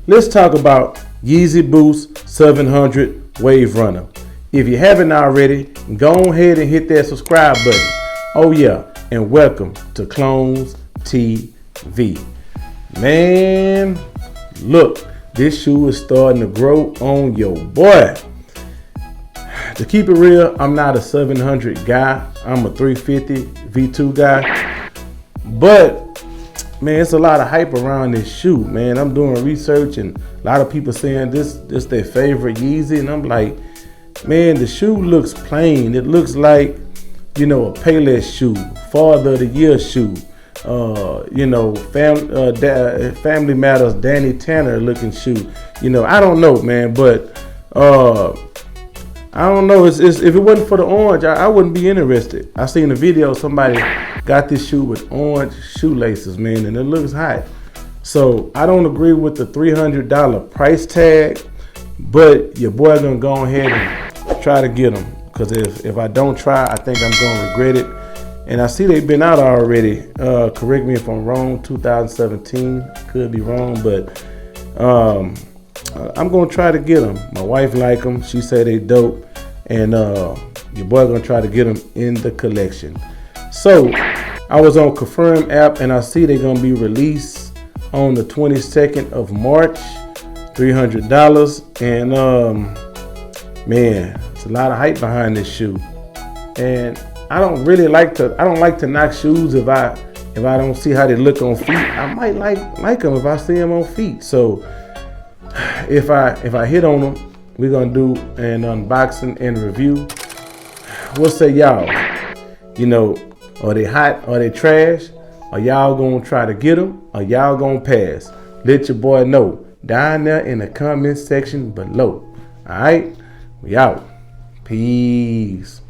let's talk about Yeezy Boost 700 Wave Runner. If you haven't already, go ahead and hit that subscribe button. Oh yeah, and welcome to Clones TV. Man, look, this shoe is starting to grow on your boy. To keep it real, I'm not a 700 guy. I'm a 350 V2 guy. But man, it's a lot of hype around this shoe, man. I'm doing research and a lot of people saying this their favorite Yeezy, and I'm like, man, the shoe looks plain. It looks like, a Payless shoe, Father of the Year shoe, Family Matters Danny Tanner looking shoe. I don't know, man, but I don't know. If it wasn't for the orange, I wouldn't be interested. I seen a video, somebody got this shoe with orange shoelaces, man, and it looks hot. So I don't agree with the $300 price tag, but your boy gonna go ahead and try to get them. Because if I don't try, I think I'm gonna regret it. And I see they've been out already. Correct me if I'm wrong, 2017. Could be wrong, but I'm gonna try to get them. My wife like them. She said they dope, and your boy gonna try to get them in the collection. So I was on Confirm app, and I see they're gonna be released on the 22nd of March, $300, and man, it's a lot of hype behind this shoe. And I don't like to knock shoes if I don't see how they look on feet. I might like them if I see them on feet. So if I hit on them, we're gonna do an unboxing and review. What say y'all? Are they hot? Are they trash? Are y'all gonna try to get them? Or y'all gonna pass? Let your boy know down there in the comment section below. All right, we out. Peace.